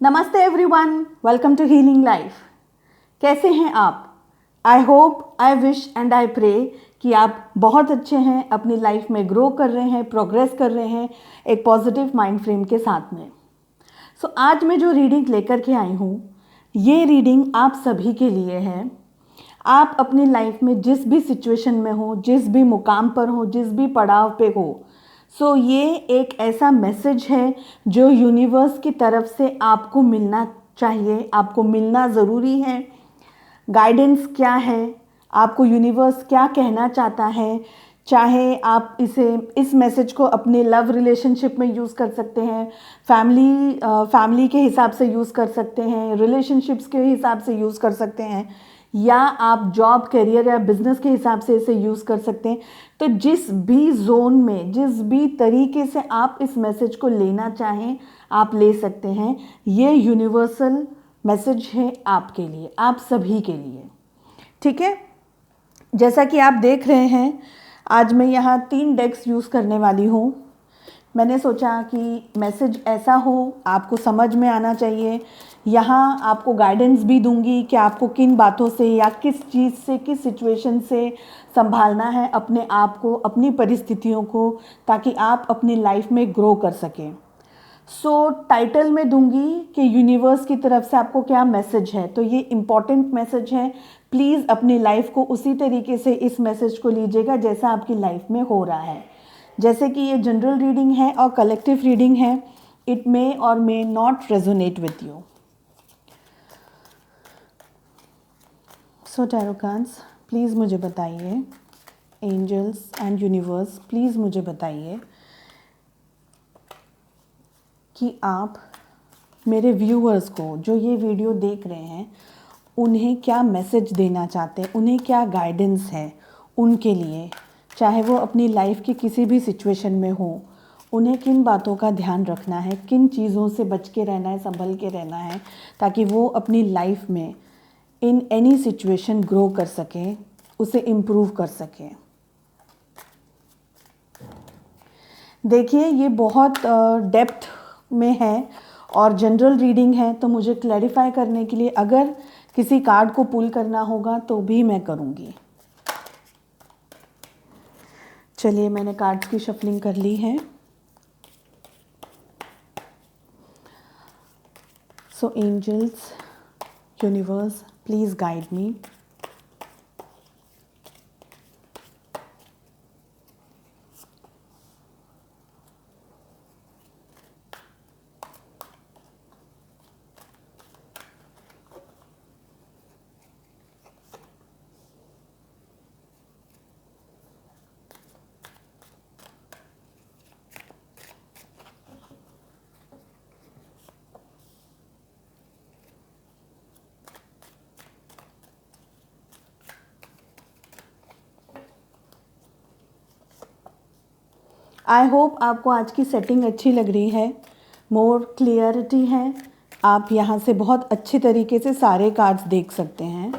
नमस्ते everyone, welcome to healing life. कैसे हैं आप? I hope, I wish and I pray कि आप बहुत अच्छे हैं, अपनी लाइफ में ग्रो कर रहे हैं, प्रोग्रेस कर रहे हैं एक पॉजिटिव माइंड फ्रेम के साथ में। आज मैं जो रीडिंग लेकर के आई हूँ, ये रीडिंग आप सभी के लिए है। आप अपनी लाइफ में जिस भी सिचुएशन में हो, जिस भी मुकाम पर हो, जिस भी पड़ाव पे हो, ये एक ऐसा मैसेज है जो यूनिवर्स की तरफ से आपको मिलना चाहिए, आपको मिलना ज़रूरी है। गाइडेंस क्या है, आपको यूनिवर्स क्या कहना चाहता है, चाहे आप इस मैसेज को अपने लव रिलेशनशिप में यूज़ कर सकते हैं, फैमिली के हिसाब से यूज़ कर सकते हैं, रिलेशनशिप्स के हिसाब से यूज़ कर सकते हैं, या आप जॉब करियर या बिजनेस के हिसाब से इसे यूज़ कर सकते हैं। तो जिस भी जोन में, जिस भी तरीके से आप इस मैसेज को लेना चाहें, आप ले सकते हैं। ये यूनिवर्सल मैसेज है आपके लिए, आप सभी के लिए। ठीक है, जैसा कि आप देख रहे हैं, आज मैं यहाँ 3 डेक्स यूज़ करने वाली हूँ। मैंने सोचा कि मैसेज ऐसा हो, आपको समझ में आना चाहिए। यहाँ आपको गाइडेंस भी दूंगी कि आपको किन बातों से या किस चीज़ से, किस सिचुएशन से संभालना है अपने आप को, अपनी परिस्थितियों को, ताकि आप अपनी लाइफ में ग्रो कर सकें। टाइटल में दूंगी कि यूनिवर्स की तरफ से आपको क्या मैसेज है। तो ये इम्पॉर्टेंट मैसेज है। प्लीज़ अपनी लाइफ को उसी तरीके से इस मैसेज को लीजिएगा जैसा आपकी लाइफ में हो रहा है। जैसे कि ये जनरल रीडिंग है और कलेक्टिव रीडिंग है, इट मे और may not resonate with you. Tarot cards, please मुझे बताइए, एंजल्स एंड यूनिवर्स प्लीज़ मुझे बताइए कि आप मेरे व्यूअर्स को, जो ये वीडियो देख रहे हैं, उन्हें क्या मैसेज देना चाहते हैं, उन्हें क्या गाइडेंस है उनके लिए, चाहे वो अपनी लाइफ की किसी भी सिचुएशन में हो। उन्हें किन बातों का ध्यान रखना है, किन चीज़ों से बच के रहना है, संभल के रहना है, ताकि वो अपनी लाइफ में इन एनी सिचुएशन ग्रो कर सकें, उसे इम्प्रूव कर सकें। देखिए, ये बहुत डेप्थ में है और जनरल रीडिंग है, तो मुझे क्लैरिफाई करने के लिए अगर किसी कार्ड को पुल करना होगा तो भी मैं करूँगी। चलिए, मैंने कार्ड्स की शफलिंग कर ली है। Angels, universe, please guide me. I hope आपको आज की सेटिंग अच्छी लग रही है, मोर क्लियरिटी है। आप यहाँ से बहुत अच्छे तरीके से सारे कार्ड्स देख सकते हैं।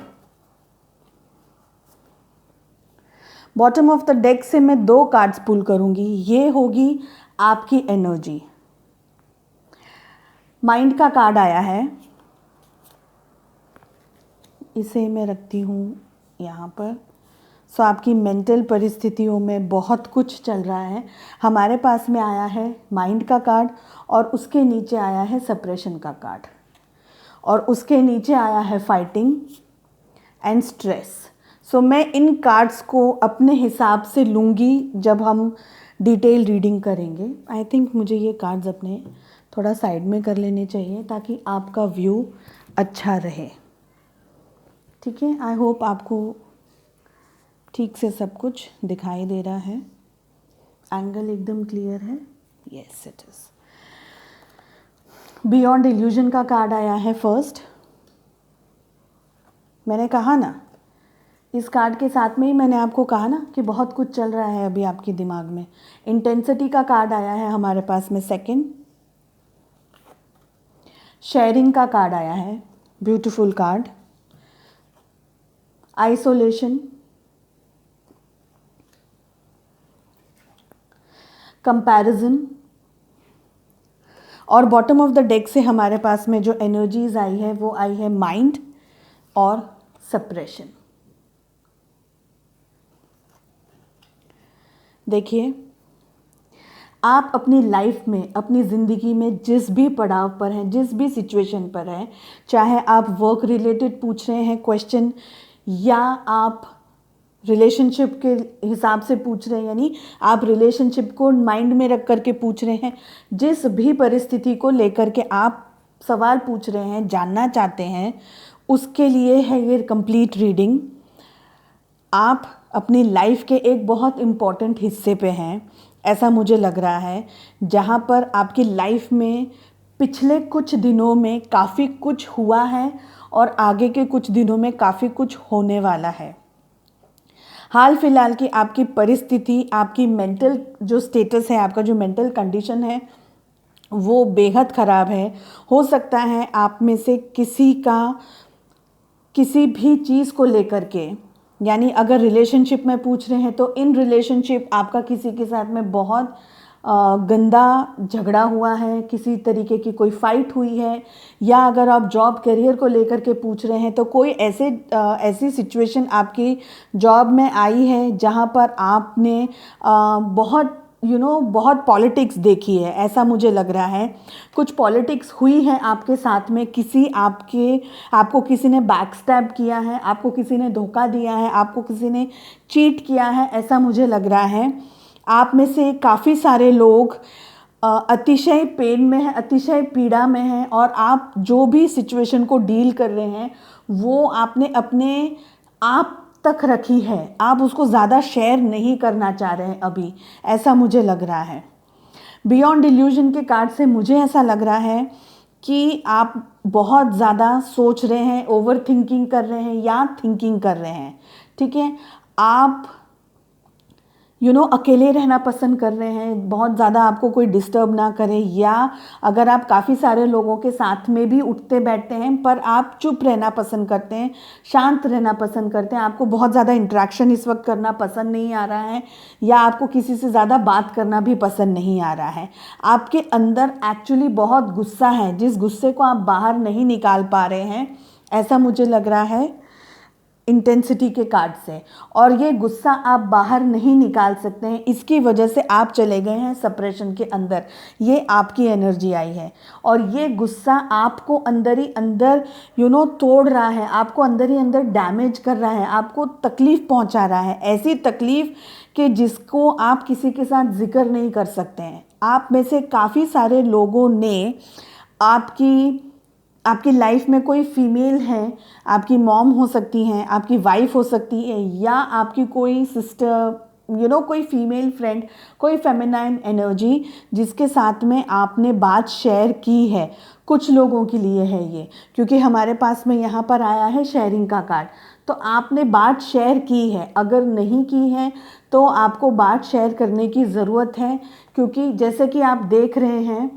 बॉटम ऑफ द डेक से मैं 2 कार्ड्स पुल करूँगी। ये होगी आपकी एनर्जी। माइंड का कार्ड आया है, इसे मैं रखती हूँ यहाँ पर। आपकी मेंटल परिस्थितियों में बहुत कुछ चल रहा है। हमारे पास में आया है माइंड का कार्ड और उसके नीचे आया है सेपरेशन का कार्ड और उसके नीचे आया है फाइटिंग एंड स्ट्रेस। मैं इन कार्ड्स को अपने हिसाब से लूँगी जब हम डिटेल रीडिंग करेंगे। आई थिंक मुझे ये कार्ड्स अपने थोड़ा साइड में कर लेने चाहिए ताकि आपका व्यू अच्छा रहे। ठीक है, आई होप आपको ठीक से सब कुछ दिखाई दे रहा है। एंगल एकदम क्लियर है। Yes, it is. Beyond illusion का कार्ड आया है फर्स्ट। मैंने कहा ना, इस कार्ड के साथ में ही मैंने आपको कहा ना कि बहुत कुछ चल रहा है अभी आपके दिमाग में। इंटेंसिटी का कार्ड आया है हमारे पास में सेकंड। शेयरिंग का कार्ड आया है, ब्यूटीफुल कार्ड। आइसोलेशन, कंपैरिजन और बॉटम ऑफ द डेक से हमारे पास में जो एनर्जीज आई है वो आई है माइंड और सप्रेशन। देखिए, आप अपनी लाइफ में, अपनी ज़िंदगी में जिस भी पड़ाव पर हैं, जिस भी सिचुएशन पर हैं, चाहे आप वर्क रिलेटेड पूछ रहे हैं क्वेश्चन या आप रिलेशनशिप के हिसाब से पूछ रहे हैं, यानी आप रिलेशनशिप को माइंड में रख करके पूछ रहे हैं, जिस भी परिस्थिति को लेकर के आप सवाल पूछ रहे हैं, जानना चाहते हैं, उसके लिए है ये कंप्लीट रीडिंग। आप अपनी लाइफ के एक बहुत इम्पॉर्टेंट हिस्से पे हैं, ऐसा मुझे लग रहा है, जहाँ पर आपकी लाइफ में पिछले कुछ दिनों में काफ़ी कुछ हुआ है और आगे के कुछ दिनों में काफ़ी कुछ होने वाला है। हाल फिलहाल की आपकी परिस्थिति, आपकी मेंटल जो स्टेटस है, आपका जो मेंटल कंडीशन है वो बेहद ख़राब है। हो सकता है आप में से किसी का किसी भी चीज़ को लेकर के, यानी अगर रिलेशनशिप में पूछ रहे हैं तो इन रिलेशनशिप आपका किसी के साथ में बहुत गंदा झगड़ा हुआ है, किसी तरीके की कोई फाइट हुई है, या अगर आप जॉब करियर को लेकर के पूछ रहे हैं तो कोई ऐसी सिचुएशन आपकी जॉब में आई है जहां पर आपने बहुत पॉलिटिक्स देखी है, ऐसा मुझे लग रहा है। कुछ पॉलिटिक्स हुई है आपके साथ में, आपको किसी ने बैकस्टैब किया है, आपको किसी ने धोखा दिया है, आपको किसी ने चीट किया है, ऐसा मुझे लग रहा है। आप में से काफ़ी सारे लोग अतिशय पेन में हैं, अतिशय पीड़ा में हैं, और आप जो भी सिचुएशन को डील कर रहे हैं वो आपने अपने आप तक रखी है, आप उसको ज़्यादा शेयर नहीं करना चाह रहे हैं अभी, ऐसा मुझे लग रहा है। बियॉन्ड इल्यूजन के कार्ड से मुझे ऐसा लग रहा है कि आप बहुत ज़्यादा सोच रहे हैं, ओवर थिंकिंग कर रहे हैं या थिंकिंग कर रहे हैं, ठीक है। आप अकेले रहना पसंद कर रहे हैं, बहुत ज़्यादा आपको कोई डिस्टर्ब ना करे, या अगर आप काफ़ी सारे लोगों के साथ में भी उठते बैठते हैं पर आप चुप रहना पसंद करते हैं, शांत रहना पसंद करते हैं, आपको बहुत ज़्यादा इंटरेक्शन इस वक्त करना पसंद नहीं आ रहा है, या आपको किसी से ज़्यादा बात करना भी पसंद नहीं आ रहा है। आपके अंदर एक्चुअली बहुत गुस्सा है, जिस गुस्से को आप बाहर नहीं निकाल पा रहे हैं, ऐसा मुझे लग रहा है इंटेंसिटी के कार्ड से। और ये गुस्सा आप बाहर नहीं निकाल सकते हैं, इसकी वजह से आप चले गए हैं सप्रेशन के अंदर। ये आपकी एनर्जी आई है और ये गुस्सा आपको अंदर ही अंदर तोड़ रहा है, आपको अंदर ही अंदर डैमेज कर रहा है, आपको तकलीफ़ पहुंचा रहा है, ऐसी तकलीफ़ कि जिसको आप किसी के साथ जिक्र नहीं कर सकते हैं। आप में से काफ़ी सारे लोगों ने आपकी लाइफ में कोई फीमेल है, आपकी मॉम हो सकती हैं, आपकी वाइफ हो सकती है, या आपकी कोई सिस्टर, कोई फीमेल फ्रेंड, कोई फेमिनाइन एनर्जी जिसके साथ में आपने बात शेयर की है। कुछ लोगों के लिए है ये, क्योंकि हमारे पास में यहाँ पर आया है शेयरिंग का कार्ड, तो आपने बात शेयर की है। अगर नहीं की है तो आपको बात शेयर करने की ज़रूरत है, क्योंकि जैसे कि आप देख रहे हैं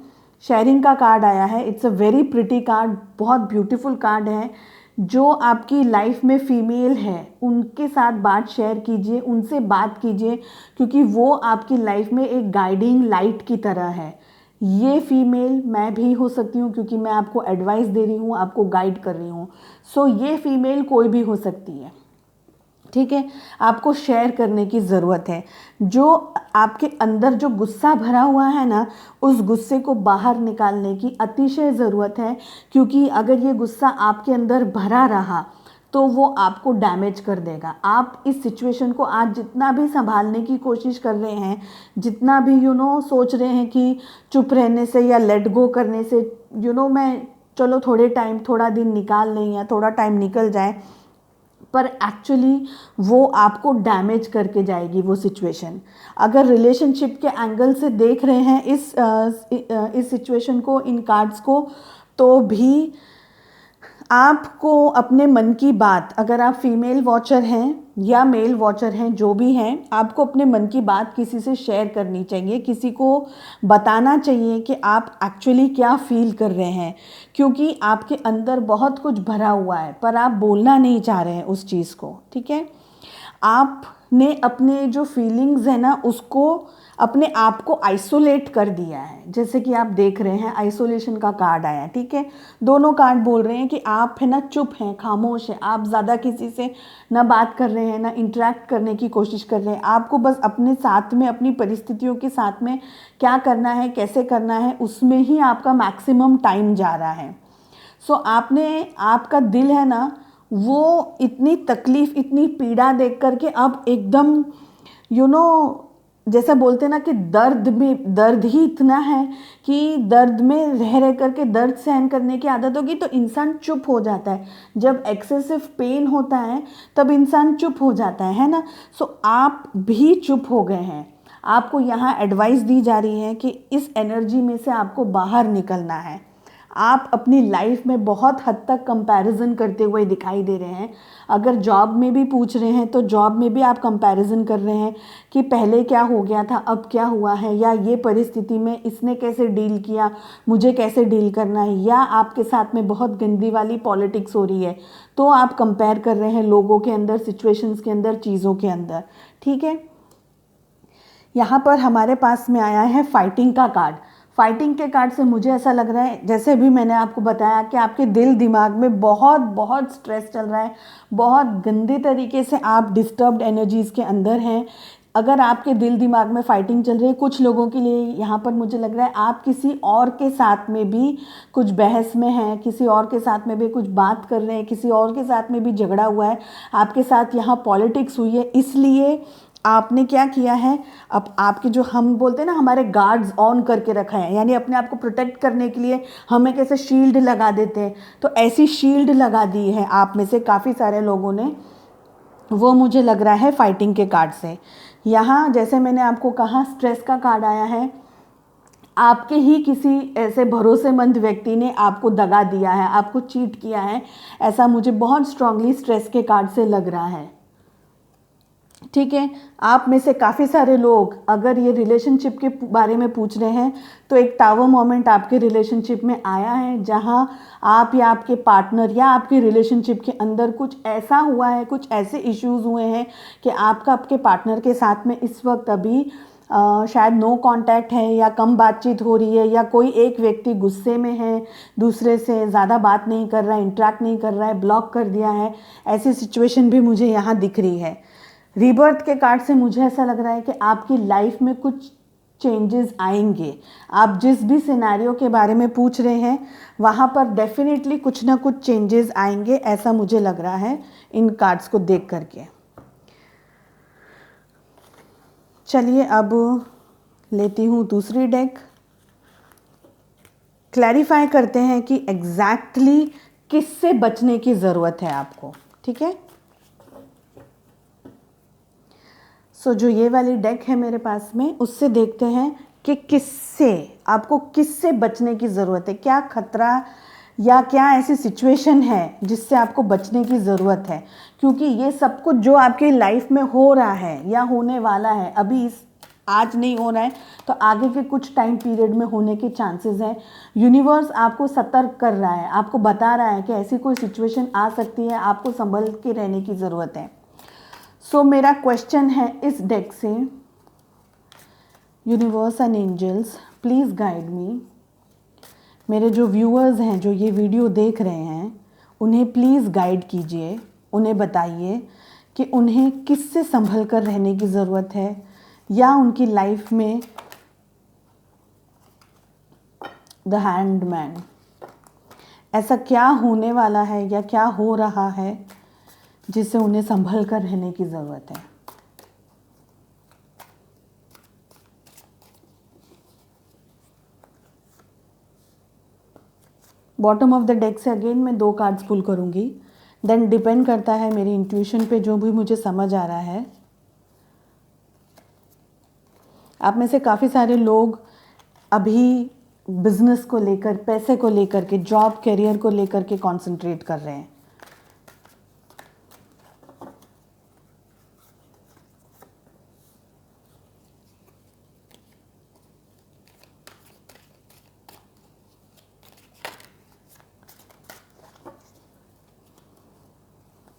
शेयरिंग का कार्ड आया है। It's a very pretty card, बहुत ब्यूटीफुल कार्ड है। जो आपकी लाइफ में फीमेल है उनके साथ बात शेयर कीजिए, उनसे बात कीजिए, क्योंकि वो आपकी लाइफ में एक गाइडिंग लाइट की तरह है। ये फीमेल मैं भी हो सकती हूँ, क्योंकि मैं आपको एडवाइस दे रही हूँ, आपको गाइड कर रही हूँ। सो ये फीमेल कोई भी हो सकती है, ठीक है। आपको शेयर करने की ज़रूरत है। जो आपके अंदर जो गुस्सा भरा हुआ है ना, उस गुस्से को बाहर निकालने की अतिशय ज़रूरत है, क्योंकि अगर ये गुस्सा आपके अंदर भरा रहा तो वो आपको डैमेज कर देगा। आप इस सिचुएशन को आज जितना भी संभालने की कोशिश कर रहे हैं, जितना भी सोच रहे हैं कि चुप रहने से या लेट गो करने से मैं चलो थोड़ा दिन निकाल लें या थोड़ा टाइम निकल जाए, पर एक्चुअली वो आपको डैमेज करके जाएगी वो सिचुएशन। अगर रिलेशनशिप के एंगल से देख रहे हैं इस सिचुएशन को, इन कार्ड्स को, तो भी आपको अपने मन की बात, अगर आप फीमेल वॉचर हैं या मेल वॉचर हैं, जो भी हैं, आपको अपने मन की बात किसी से शेयर करनी चाहिए, किसी को बताना चाहिए कि आप एक्चुअली क्या फील कर रहे हैं, क्योंकि आपके अंदर बहुत कुछ भरा हुआ है पर आप बोलना नहीं चाह रहे हैं उस चीज़ को, ठीक है। आपने अपने जो फीलिंग्स है ना उसको अपने आप को आइसोलेट कर दिया है। जैसे कि आप देख रहे हैं आइसोलेशन का कार्ड आया, ठीक है। दोनों कार्ड बोल रहे हैं कि आप है ना चुप हैं, खामोश हैं, आप ज़्यादा किसी से ना बात कर रहे हैं, ना इंटरेक्ट करने की कोशिश कर रहे हैं। आपको बस अपने साथ में, अपनी परिस्थितियों के साथ में क्या करना है, कैसे करना है, उसमें ही आपका मैक्सिमम टाइम जा रहा है। सो आपका दिल है ना, वो इतनी तकलीफ़, इतनी पीड़ा देख करके अब एकदम जैसा बोलते हैं ना कि दर्द ही इतना है कि दर्द में रह रह करके दर्द सहन करने की आदत होगी तो इंसान चुप हो जाता है। जब एक्सेसिव पेन होता है तब इंसान चुप हो जाता है ना। सो आप भी चुप हो गए हैं। आपको यहाँ एडवाइस दी जा रही है कि इस एनर्जी में से आपको बाहर निकलना है। आप अपनी लाइफ में बहुत हद तक कंपैरिजन करते हुए दिखाई दे रहे हैं। अगर जॉब में भी पूछ रहे हैं तो जॉब में भी आप कंपैरिजन कर रहे हैं कि पहले क्या हो गया था, अब क्या हुआ है, या ये परिस्थिति में इसने कैसे डील किया, मुझे कैसे डील करना है, या आपके साथ में बहुत गंदी वाली पॉलिटिक्स हो रही है तो आप कंपेयर कर रहे हैं लोगों के अंदर, सिचुएशंस के अंदर, चीज़ों के अंदर, ठीक है। यहाँ पर हमारे पास में आया है फाइटिंग का कार्ड। फाइटिंग के कार्ड से मुझे ऐसा लग रहा है, जैसे भी मैंने आपको बताया कि आपके दिल दिमाग में बहुत बहुत स्ट्रेस चल रहा है, बहुत गंदे तरीके से आप डिस्टर्ब्ड एनर्जीज़ के अंदर हैं। अगर आपके दिल दिमाग में फाइटिंग चल रही है, कुछ लोगों के लिए यहाँ पर मुझे लग रहा है आप किसी और के साथ में भी कुछ बहस में हैं, किसी और के साथ में भी कुछ बात कर रहे हैं, किसी और के साथ में भी झगड़ा हुआ है, आपके साथ यहाँ पॉलिटिक्स हुई है, इसलिए आपने क्या किया है, अब आपके जो हम बोलते हैं ना हमारे गार्ड्स ऑन करके रखा है, यानी अपने आप को प्रोटेक्ट करने के लिए हमें कैसे शील्ड लगा देते हैं, तो ऐसी शील्ड लगा दी है आप में से काफ़ी सारे लोगों ने। वो मुझे लग रहा है फाइटिंग के कार्ड से। यहाँ जैसे मैंने आपको कहा स्ट्रेस का कार्ड आया है, आपके ही किसी ऐसे भरोसेमंद व्यक्ति ने आपको दगा दिया है, आपको चीट किया है, ऐसा मुझे बहुत स्ट्रांगली स्ट्रेस के कार्ड से लग रहा है, ठीक है। आप में से काफ़ी सारे लोग अगर ये रिलेशनशिप के बारे में पूछ रहे हैं तो एक टावर मोमेंट आपके रिलेशनशिप में आया है जहां आप या आपके पार्टनर या आपके रिलेशनशिप के अंदर कुछ ऐसा हुआ है, कुछ ऐसे इश्यूज हुए हैं कि आपका आपके पार्टनर के साथ में इस वक्त अभी शायद नो कांटेक्ट है या कम बातचीत हो रही है, या कोई एक व्यक्ति गुस्से में है, दूसरे से ज़्यादा बात नहीं कर रहा है, इंटरेक्ट नहीं कर रहा है, ब्लॉक कर दिया है। ऐसी सिचुएशन भी मुझे यहाँ दिख रही है। रीबर्थ के कार्ड से मुझे ऐसा लग रहा है कि आपकी लाइफ में कुछ चेंजेस आएंगे। आप जिस भी सिनेरियो के बारे में पूछ रहे हैं वहाँ पर डेफिनेटली कुछ ना कुछ चेंजेस आएंगे, ऐसा मुझे लग रहा है इन कार्ड्स को देख करके। चलिए अब लेती हूँ दूसरी डेक। क्लैरिफाई करते हैं कि एग्जैक्टली किससे बचने की ज़रूरत है आपको, ठीक है। सो जो ये वाली डेक है मेरे पास में, उससे देखते हैं कि आपको किससे बचने की ज़रूरत है, क्या खतरा या क्या ऐसी सिचुएशन है जिससे आपको बचने की ज़रूरत है। क्योंकि ये सब कुछ जो आपकी लाइफ में हो रहा है या होने वाला है, अभी आज नहीं हो रहा है तो आगे के कुछ टाइम पीरियड में होने के चांसेस हैं। यूनिवर्स आपको सतर्क कर रहा है, आपको बता रहा है कि ऐसी कोई सिचुएशन आ सकती है, आपको संभल के रहने की ज़रूरत है। सो मेरा क्वेश्चन है इस डेक से, universe and angels please guide me. मेरे जो व्यूअर्स हैं जो ये वीडियो देख रहे हैं उन्हें प्लीज़ गाइड कीजिए, उन्हें बताइए कि उन्हें किससे संभल कर रहने की ज़रूरत है, या उनकी लाइफ में द हैंडमैन, ऐसा क्या होने वाला है या क्या हो रहा है जिससे उन्हें संभल कर रहने की ज़रूरत है। बॉटम ऑफ द डेक से अगेन मैं 2 कार्ड्स पुल करूँगी, देन डिपेंड करता है मेरी इंट्यूशन पे जो भी मुझे समझ आ रहा है। आप में से काफ़ी सारे लोग अभी बिजनेस को लेकर, पैसे को लेकर के, जॉब करियर को लेकर के कंसंट्रेट कर रहे हैं।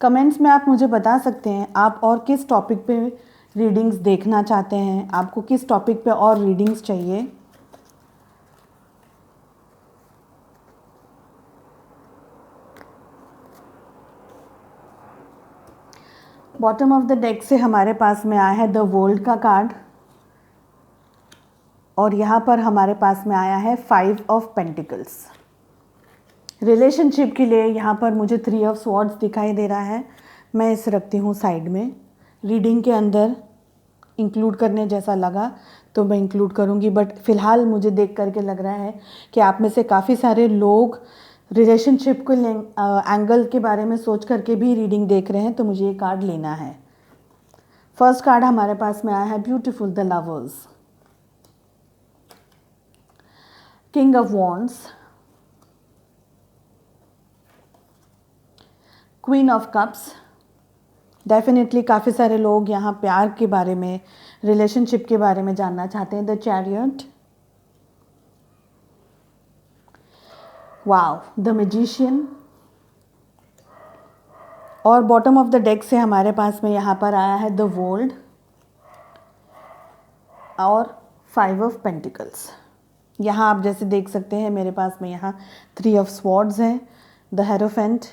कमेंट्स में आप मुझे बता सकते हैं आप और किस टॉपिक पे रीडिंग्स देखना चाहते हैं, आपको किस टॉपिक पे और रीडिंग्स चाहिए। बॉटम ऑफ द डेक से हमारे पास में आया है द वर्ल्ड का कार्ड, और यहाँ पर हमारे पास में आया है 5 ऑफ पेंटिकल्स। रिलेशनशिप के लिए यहाँ पर मुझे 3 ऑफ स्वॉर्ड्स दिखाई दे रहा है। मैं इसे रखती हूँ साइड में। रीडिंग के अंदर इंक्लूड करने जैसा लगा तो मैं इंक्लूड करूँगी, बट फ़िलहाल मुझे देख करके लग रहा है कि आप में से काफ़ी सारे लोग रिलेशनशिप के एंगल के बारे में सोच करके भी रीडिंग देख रहे हैं, तो मुझे ये कार्ड लेना है। फर्स्ट कार्ड हमारे पास में आया है beautiful the lovers, king of wands, queen of cups. Definitely काफ़ी सारे लोग यहाँ प्यार के बारे में, रिलेशनशिप के बारे में जानना चाहते हैं। The chariot, wow, the magician, और बॉटम ऑफ द डेक से हमारे पास में यहाँ पर आया है द वर्ल्ड और 5 ऑफ पेंटिकल्स। यहाँ आप जैसे देख सकते हैं मेरे पास में यहाँ 3 ऑफ स्वॉर्ड्स हैं, द हेरोफेंट,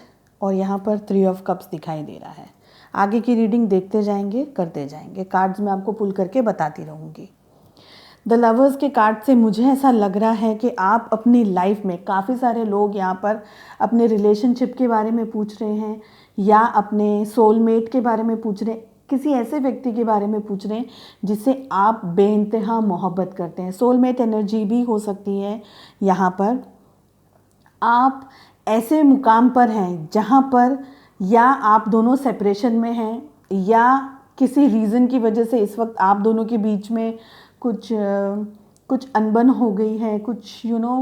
और यहाँ पर 3 ऑफ कप्स दिखाई दे रहा है। आगे की रीडिंग देखते जाएंगे, करते जाएंगे, कार्ड्स में आपको पुल करके बताती रहूँगी। द लवर्स के कार्ड से मुझे ऐसा लग रहा है कि आप अपनी लाइफ में, काफ़ी सारे लोग यहाँ पर अपने रिलेशनशिप के बारे में पूछ रहे हैं या अपने सोलमेट के बारे में पूछ रहे हैं, किसी ऐसे व्यक्ति के बारे में पूछ रहे हैं जिससे आप बेइंतहा मोहब्बत करते हैं। सोलमेट एनर्जी भी हो सकती है। यहाँ पर आप ऐसे मुकाम पर हैं जहाँ पर या आप दोनों सेपरेशन में हैं या किसी रीज़न की वजह से इस वक्त आप दोनों के बीच में कुछ अनबन हो गई है, कुछ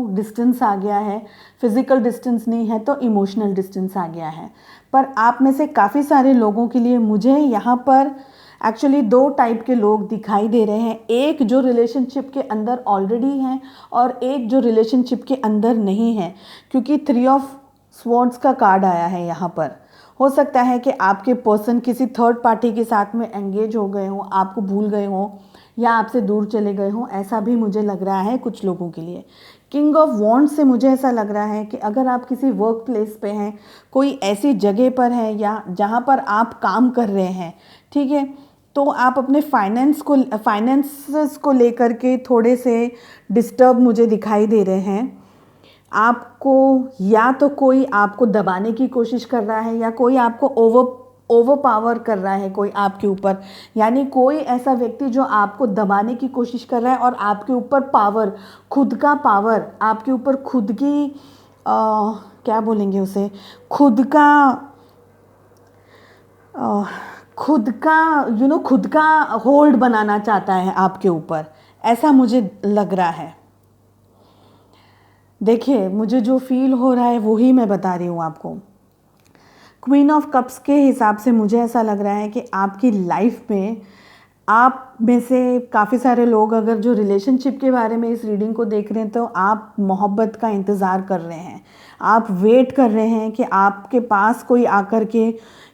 डिस्टेंस आ गया है। फिज़िकल डिस्टेंस नहीं है तो इमोशनल डिस्टेंस आ गया है। पर आप में से काफ़ी सारे लोगों के लिए मुझे यहाँ पर एक्चुअली 2 टाइप के लोग दिखाई दे रहे हैं। एक जो रिलेशनशिप के अंदर ऑलरेडी हैं और एक जो रिलेशनशिप के अंदर नहीं है, क्योंकि 3 ऑफ स्वॉर्ड्स का कार्ड आया है यहाँ पर। हो सकता है कि आपके पर्सन किसी थर्ड पार्टी के साथ में एंगेज हो गए हों, आपको भूल गए हों या आपसे दूर चले गए हों, ऐसा भी मुझे लग रहा है कुछ लोगों के लिए। किंग ऑफ वॉन्ड्स से मुझे ऐसा लग रहा है कि अगर आप किसी वर्क प्लेस पे हैं, कोई ऐसी जगह पर हैं या जहाँ पर आप काम कर रहे हैं, ठीक है, तो आप अपने फाइनेंसेस को लेकर के थोड़े से डिस्टर्ब मुझे दिखाई दे रहे हैं। आपको या तो कोई आपको दबाने की कोशिश कर रहा है या कोई आपको ओवर पावर कर रहा है कोई आपके ऊपर, यानी कोई ऐसा व्यक्ति जो आपको दबाने की कोशिश कर रहा है और आपके ऊपर पावर, खुद का पावर, आपके ऊपर खुद की क्या बोलेंगे उसे, खुद का होल्ड बनाना चाहता है आपके ऊपर, ऐसा मुझे लग रहा है। देखिए, मुझे जो फील हो रहा है वही मैं बता रही हूँ आपको। क्वीन ऑफ कप्स के हिसाब से मुझे ऐसा लग रहा है कि आपकी लाइफ में आप में से काफ़ी सारे लोग अगर जो रिलेशनशिप के बारे में इस रीडिंग को देख रहे हैं तो आप मोहब्बत का इंतज़ार कर रहे हैं, आप वेट कर रहे हैं कि आपके पास कोई आकर के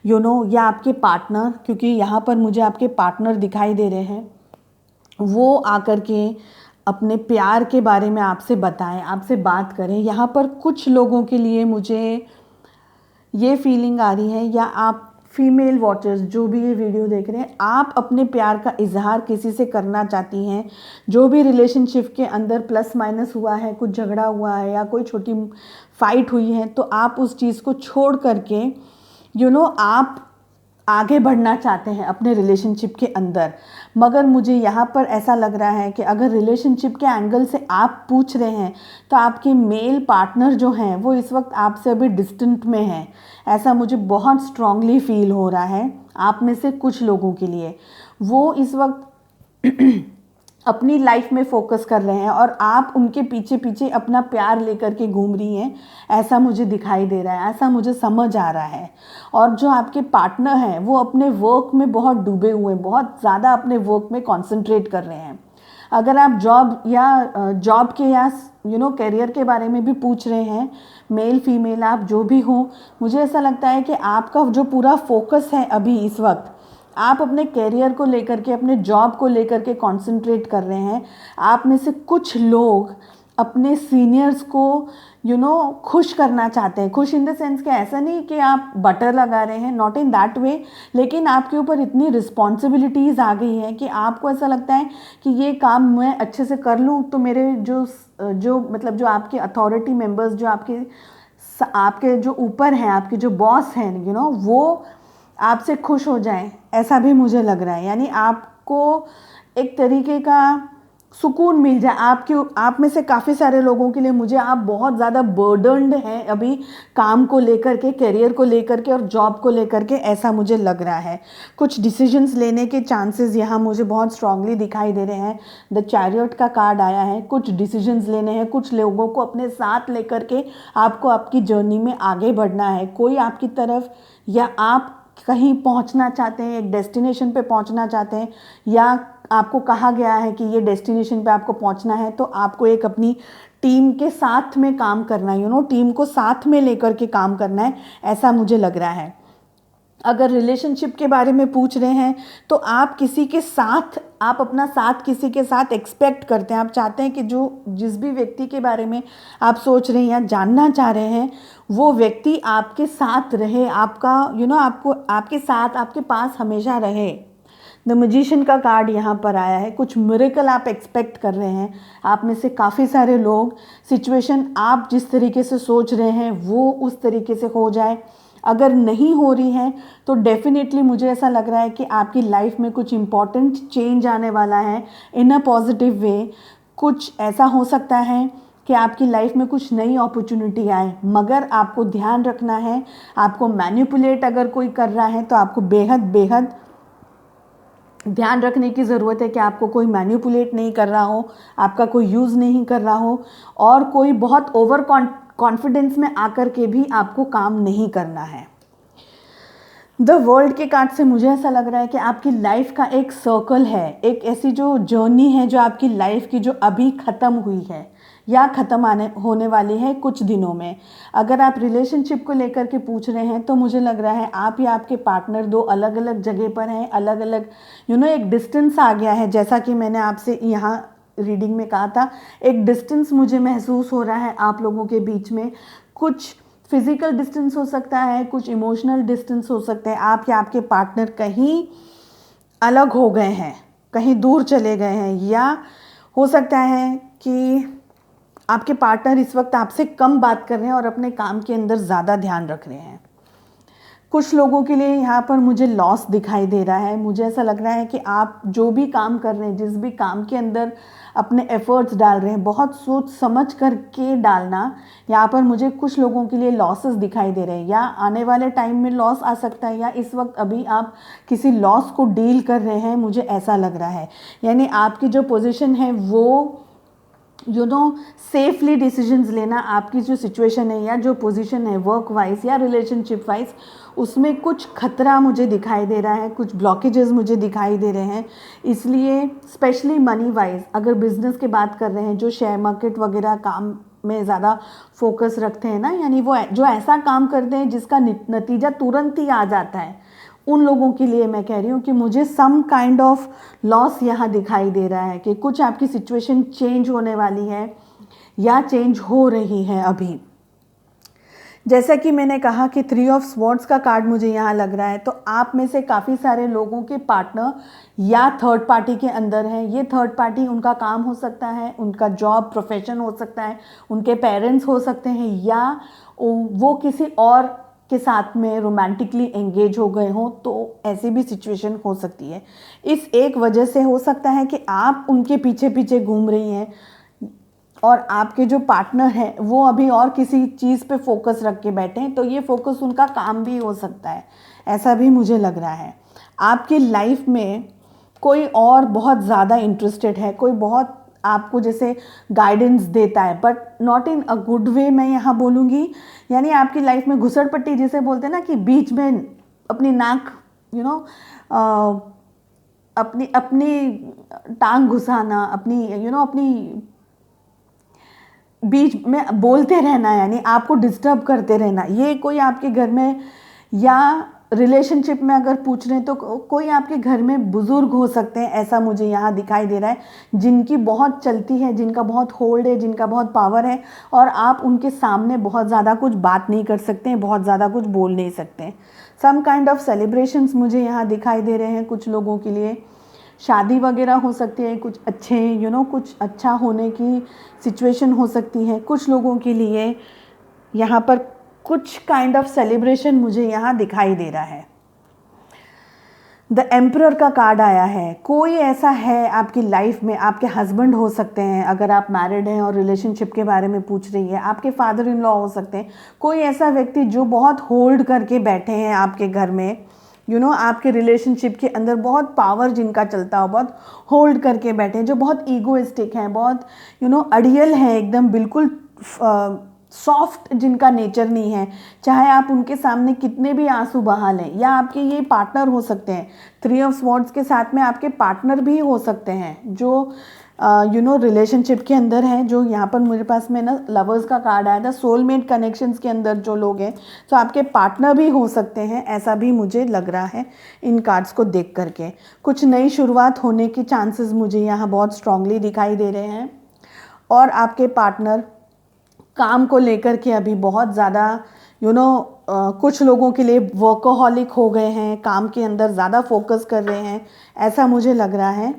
या आपके पार्टनर, क्योंकि यहाँ पर मुझे आपके पार्टनर दिखाई दे रहे हैं, वो आकर के अपने प्यार के बारे में आपसे बताएं, आपसे बात करें। यहाँ पर कुछ लोगों के लिए मुझे ये फीलिंग आ रही है, या आप फीमेल वॉचर्स जो भी ये वीडियो देख रहे हैं, आप अपने प्यार का इजहार किसी से करना चाहती हैं। जो भी रिलेशनशिप के अंदर प्लस माइनस हुआ है, कुछ झगड़ा हुआ है या कोई छोटी फाइट हुई है, तो आप उस चीज़ को छोड़ करके आप आगे बढ़ना चाहते हैं अपने रिलेशनशिप के अंदर। मगर मुझे यहाँ पर ऐसा लग रहा है कि अगर रिलेशनशिप के एंगल से आप पूछ रहे हैं तो आपके मेल पार्टनर जो हैं वो इस वक्त आपसे अभी डिस्टेंट में हैं, ऐसा मुझे बहुत स्ट्रांगली फील हो रहा है। आप में से कुछ लोगों के लिए वो इस वक्त अपनी लाइफ में फोकस कर रहे हैं और आप उनके पीछे पीछे अपना प्यार लेकर के घूम रही हैं, ऐसा मुझे दिखाई दे रहा है, ऐसा मुझे समझ आ रहा है। और जो आपके पार्टनर हैं वो अपने वर्क में बहुत डूबे हुए हैं, बहुत ज़्यादा अपने वर्क में कंसंट्रेट कर रहे हैं। अगर आप जॉब के या करियर के बारे में भी पूछ रहे हैं, मेल फीमेल आप जो भी हो, मुझे ऐसा लगता है कि आपका जो पूरा फोकस है अभी इस वक्त आप अपने करियर को लेकर के, अपने जॉब को लेकर के कंसंट्रेट कर रहे हैं। आप में से कुछ लोग अपने सीनियर्स को खुश करना चाहते हैं। खुश इन द सेंस कि ऐसा नहीं कि आप बटर लगा रहे हैं, नॉट इन दैट वे, लेकिन आपके ऊपर इतनी रिस्पॉन्सिबिलिटीज़ आ गई हैं कि आपको ऐसा लगता है कि ये काम मैं अच्छे से कर लूँ तो मेरे जो मतलब जो आपके अथॉरिटी मेंबर्स, जो आपके जो ऊपर हैं, आपके जो बॉस हैं, वो आपसे खुश हो जाएं, ऐसा भी मुझे लग रहा है। यानी आपको एक तरीके का सुकून मिल जाए। आप में से काफ़ी सारे लोगों के लिए मुझे आप बहुत ज़्यादा बर्डन्ड हैं अभी, काम को लेकर के, करियर को लेकर के और जॉब को लेकर के, ऐसा मुझे लग रहा है। कुछ डिसीजंस लेने के चांसेस यहाँ मुझे बहुत स्ट्रांगली दिखाई दे रहे हैं। द चैरियट का कार्ड आया है, कुछ डिसीजंस लेने हैं, कुछ लोगों को अपने साथ लेकर के आपको आपकी जर्नी में आगे बढ़ना है। कोई आपकी तरफ, या आप कहीं पहुंचना चाहते हैं, एक डेस्टिनेशन पे पहुंचना चाहते हैं, या आपको कहा गया है कि ये डेस्टिनेशन पे आपको पहुंचना है, तो आपको एक अपनी टीम के साथ में काम करना है, टीम को साथ में लेकर के काम करना है, ऐसा मुझे लग रहा है। अगर रिलेशनशिप के बारे में पूछ रहे हैं तो आप किसी के साथ, आप अपना साथ किसी के साथ एक्सपेक्ट करते हैं। आप चाहते हैं कि जिस भी व्यक्ति के बारे में आप सोच रहे हैं या जानना चाह रहे हैं, वो व्यक्ति आपके साथ रहे, आपका आपको आपके साथ, आपके पास हमेशा रहे। द मैजिशियन का कार्ड यहाँ पर आया है। कुछ मिरेकल आप एक्सपेक्ट कर रहे हैं। आप में से काफ़ी सारे लोग, सिचुएशन आप जिस तरीके से सोच रहे हैं वो उस तरीके से हो जाए। अगर नहीं हो रही है तो डेफिनेटली मुझे ऐसा लग रहा है कि आपकी लाइफ में कुछ इम्पॉर्टेंट चेंज आने वाला है इन अ पॉजिटिव वे। कुछ ऐसा हो सकता है कि आपकी लाइफ में कुछ नई अपॉर्चुनिटी आए, मगर आपको ध्यान रखना है, आपको मैनिपुलेट अगर कोई कर रहा है तो आपको बेहद ध्यान रखने की ज़रूरत है कि आपको कोई मैनिपुलेट नहीं कर रहा हो, आपका कोई यूज़ नहीं कर रहा हो, और कोई बहुत ओवर कॉन्फिडेंस में आकर के भी आपको काम नहीं करना है। द वर्ल्ड के कार्ड से मुझे ऐसा लग रहा है कि आपकी लाइफ का एक सर्कल है, एक ऐसी जो जर्नी है जो आपकी लाइफ की, जो अभी ख़त्म हुई है या ख़त्म होने वाली है कुछ दिनों में। अगर आप रिलेशनशिप को लेकर के पूछ रहे हैं तो मुझे लग रहा है आप या आपके पार्टनर दो अलग अलग जगह पर हैं, अलग अलग एक डिस्टेंस आ गया है। जैसा कि मैंने आपसे यहाँ रीडिंग में कहा था, एक डिस्टेंस मुझे महसूस हो रहा है आप लोगों के बीच में। कुछ फिजिकल डिस्टेंस हो सकता है, कुछ इमोशनल डिस्टेंस हो सकते हैं। आप या आपके पार्टनर कहीं अलग हो गए हैं, कहीं दूर चले गए हैं, या हो सकता है कि आपके पार्टनर इस वक्त आपसे कम बात कर रहे हैं और अपने काम के अंदर ज़्यादा ध्यान रख रहे हैं। कुछ लोगों के लिए यहाँ पर मुझे लॉस दिखाई दे रहा है। मुझे ऐसा लग रहा है कि आप जो भी काम कर रहे हैं, जिस भी काम के अंदर अपने एफर्ट्स डाल रहे हैं, बहुत सोच समझ करके डालना। यहाँ पर मुझे कुछ लोगों के लिए लॉसेस दिखाई दे रहे हैं, या आने वाले टाइम में लॉस आ सकता है, या इस वक्त अभी आप किसी लॉस को डील कर रहे हैं, मुझे ऐसा लग रहा है। यानी आपकी जो पोजीशन है वो सेफली डिसीजंस लेना, आपकी जो सिचुएशन है या जो पोजीशन है वर्क वाइज या रिलेशनशिप वाइज, उसमें कुछ खतरा मुझे दिखाई दे रहा है, कुछ ब्लॉकेजेस मुझे दिखाई दे रहे हैं। इसलिए स्पेशली मनी वाइज अगर बिजनेस की बात कर रहे हैं, जो शेयर मार्केट वगैरह काम में ज़्यादा फोकस रखते हैं ना, यानी वो जो ऐसा काम करते हैं जिसका नतीजा तुरंत ही आ जाता है, उन लोगों के लिए मैं कह रही हूँ कि मुझे सम काइंड ऑफ लॉस यहाँ दिखाई दे रहा है कि कुछ आपकी सिचुएशन चेंज होने वाली है या चेंज हो रही है अभी। जैसा कि मैंने कहा कि 3 ऑफ स्वॉर्ड्स का कार्ड मुझे यहाँ लग रहा है, तो आप में से काफ़ी सारे लोगों के पार्टनर या थर्ड पार्टी के अंदर हैं। ये थर्ड पार्टी, उनका काम हो सकता है, उनका जॉब प्रोफेशन हो सकता है, उनके पेरेंट्स हो सकते हैं, या वो किसी और के साथ में रोमांटिकली एंगेज हो गए हों, तो ऐसी भी सिचुएशन हो सकती है। इस एक वजह से हो सकता है कि आप उनके पीछे पीछे घूम रही हैं और आपके जो पार्टनर हैं वो अभी और किसी चीज़ पे फोकस रख के बैठे हैं, तो ये फोकस उनका काम भी हो सकता है, ऐसा भी मुझे लग रहा है। आपकी लाइफ में कोई और बहुत ज़्यादा इंटरेस्टेड है, कोई बहुत आपको जैसे गाइडेंस देता है, but not in a good way मैं यहाँ बोलूँगी। यानी आपकी लाइफ में घुसड़पट्टी जिसे बोलते हैं ना, कि बीच में अपनी नाक अपनी टांग घुसाना, अपनी बीच में बोलते रहना, यानी आपको डिस्टर्ब करते रहना। ये कोई आपके घर में या रिलेशनशिप में अगर पूछ रहे हैं तो कोई आपके घर में बुज़ुर्ग हो सकते हैं, ऐसा मुझे यहाँ दिखाई दे रहा है, जिनकी बहुत चलती है, जिनका बहुत होल्ड है, जिनका बहुत पावर है, और आप उनके सामने बहुत ज़्यादा कुछ बात नहीं कर सकते हैं, बहुत ज़्यादा कुछ बोल नहीं सकते हैं। सम काइंड ऑफ सेलिब्रेशंस मुझे यहाँ दिखाई दे रहे हैं कुछ लोगों के लिए। शादी वगैरह हो सकती है, कुछ अच्छे कुछ अच्छा होने की सिचुएशन हो सकती है कुछ लोगों के लिए। यहाँ पर कुछ काइंड ऑफ सेलिब्रेशन मुझे यहाँ दिखाई दे रहा है। द एम्परर का कार्ड आया है। कोई ऐसा है आपकी लाइफ में, आपके हस्बैंड हो सकते हैं अगर आप मैरिड हैं और रिलेशनशिप के बारे में पूछ रही है, आपके फादर इन लॉ हो सकते हैं, कोई ऐसा व्यक्ति जो बहुत होल्ड करके बैठे हैं आपके घर में, आपके रिलेशनशिप के अंदर बहुत पावर जिनका चलता हो, बहुत होल्ड करके बैठे हैं, जो बहुत ईगोइस्टिक हैं, बहुत अड़ियल हैं, एकदम बिल्कुल सॉफ्ट जिनका नेचर नहीं है, चाहे आप उनके सामने कितने भी आंसू बहा लें। या आपके ये पार्टनर हो सकते हैं, 3 ऑफ स्वॉर्ड्स के साथ में आपके पार्टनर भी हो सकते हैं जो रिलेशनशिप के अंदर हैं, जो यहाँ पर मेरे पास में ना लवर्स का कार्ड आया था, सोलमेट कनेक्शंस के अंदर जो लोग हैं, तो आपके पार्टनर भी हो सकते हैं, ऐसा भी मुझे लग रहा है इन कार्ड्स को देख करके। कुछ नई शुरुआत होने की चांसेस मुझे यहाँ बहुत स्ट्रांगली दिखाई दे रहे हैं। और आपके पार्टनर काम को लेकर के अभी बहुत ज़्यादा कुछ लोगों के लिए वर्कोहॉलिक हो गए हैं, काम के अंदर ज़्यादा फोकस कर रहे हैं, ऐसा मुझे लग रहा है।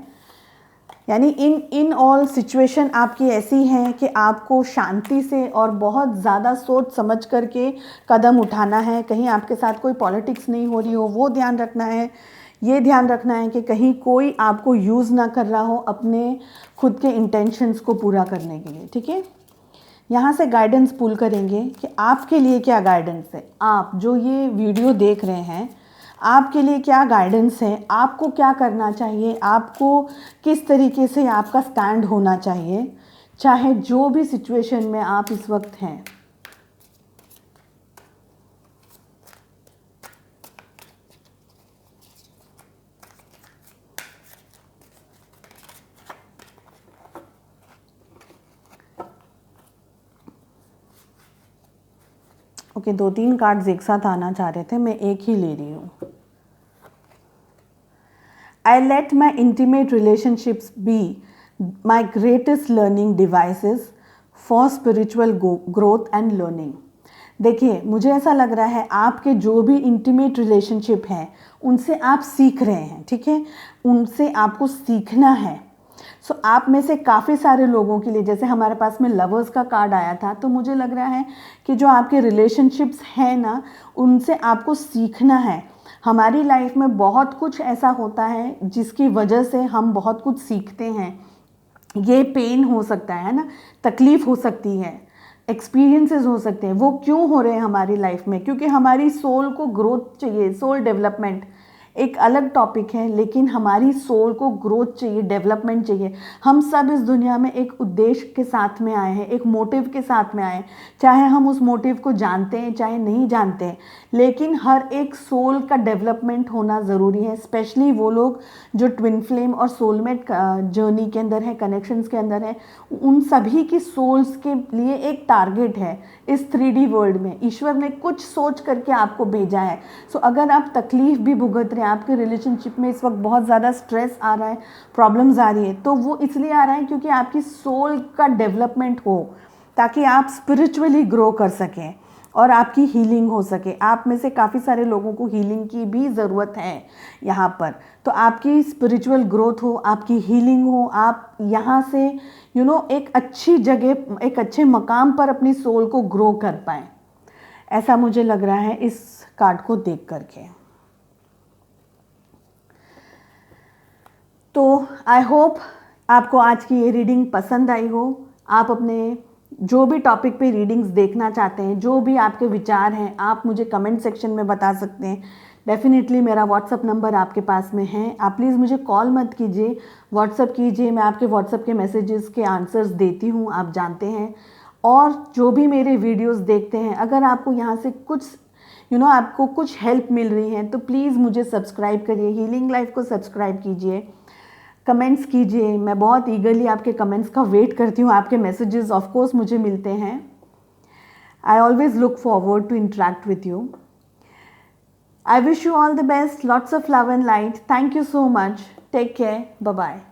यानी इन ऑल सिचुएशन आपकी ऐसी हैं कि आपको शांति से और बहुत ज़्यादा सोच समझ करके कदम उठाना है। कहीं आपके साथ कोई पॉलिटिक्स नहीं हो रही हो, वो ध्यान रखना है। ये ध्यान रखना है कि कहीं कोई आपको यूज़ ना कर रहा हो अपने खुद के इंटेंशंस को पूरा करने के लिए, ठीक है। यहाँ से गाइडेंस पुल करेंगे कि आपके लिए क्या गाइडेंस है। आप जो ये वीडियो देख रहे हैं, आपके लिए क्या गाइडेंस है, आपको क्या करना चाहिए, आपको किस तरीके से आपका स्टैंड होना चाहिए, चाहे जो भी सिचुएशन में आप इस वक्त हैं। ओके, 2-3 कार्ड्स एक साथ आना चाह रहे थे, मैं एक ही ले रही हूँ। I let my intimate relationships be my greatest learning devices for spiritual growth and learning. देखिए, मुझे ऐसा लग रहा है आपके जो भी इंटीमेट रिलेशनशिप हैं उनसे आप सीख रहे हैं, ठीक है, उनसे आपको सीखना है। सो आप में से काफ़ी सारे लोगों के लिए, जैसे हमारे पास में लवर्स का कार्ड आया था, तो मुझे लग रहा है कि जो आपके रिलेशनशिप्स हैं ना, उनसे आपको सीखना है। हमारी लाइफ में बहुत कुछ ऐसा होता है जिसकी वजह से हम बहुत कुछ सीखते हैं। ये पेन हो सकता है ना, तकलीफ़ हो सकती है, एक्सपीरियंसेस हो सकते हैं। वो क्यों हो रहे हैं हमारी लाइफ में? क्योंकि हमारी सोल को ग्रोथ चाहिए। सोल डेवलपमेंट एक अलग टॉपिक है, लेकिन हमारी सोल को ग्रोथ चाहिए, डेवलपमेंट चाहिए। हम सब इस दुनिया में एक उद्देश्य के साथ में आए हैं, एक मोटिव के साथ में आए हैं, चाहे हम उस मोटिव को जानते हैं चाहे नहीं जानते हैं, लेकिन हर एक सोल का डेवलपमेंट होना ज़रूरी है। स्पेशली वो लोग जो ट्विन फ्लेम और सोलमेट जर्नी के अंदर है, कनेक्शंस के अंदर है, उन सभी की सोल्स के लिए एक टारगेट है इस 3D वर्ल्ड में। ईश्वर ने कुछ सोच करके आपको भेजा है। सो अगर आप तकलीफ़ भी भुगत रहे हैं, आपके रिलेशनशिप में इस वक्त बहुत ज़्यादा स्ट्रेस आ रहा है, प्रॉब्लम्स आ रही है, तो वो इसलिए आ रहा है क्योंकि आपकी सोल का डेवलपमेंट हो, ताकि आप स्पिरिचुअली ग्रो कर सकें और आपकी हीलिंग हो सके। आप में से काफ़ी सारे लोगों को हीलिंग की भी ज़रूरत है यहाँ पर। तो आपकी स्पिरिचुअल ग्रोथ हो, आपकी हीलिंग हो, आप यहाँ से एक अच्छी जगह, एक अच्छे मकाम पर अपनी सोल को ग्रो कर पाएँ, ऐसा मुझे लग रहा है इस कार्ड को देख करके। तो आई होप आपको आज की ये रीडिंग पसंद आई हो। आप अपने जो भी टॉपिक पे रीडिंग्स देखना चाहते हैं, जो भी आपके विचार हैं, आप मुझे कमेंट सेक्शन में बता सकते हैं। डेफिनेटली मेरा व्हाट्सअप नंबर आपके पास में है। आप प्लीज़ मुझे कॉल मत कीजिए, व्हाट्सअप कीजिए। मैं आपके व्हाट्सअप के मैसेजेस के आंसर्स देती हूँ, आप जानते हैं। और जो भी मेरे वीडियोस देखते हैं, अगर आपको यहाँ से कुछ आपको कुछ हेल्प मिल रही है, तो प्लीज़ मुझे सब्सक्राइब करिए, हीलिंग लाइफ को सब्सक्राइब कीजिए, कमेंट्स कीजिए। मैं बहुत ईगरली आपके कमेंट्स का वेट करती हूँ। आपके मैसेजेस ऑफ कोर्स मुझे मिलते हैं। I always look forward to interact with you. I wish you all the best. Lots of love and light. Thank you so much. Take care. Bye bye.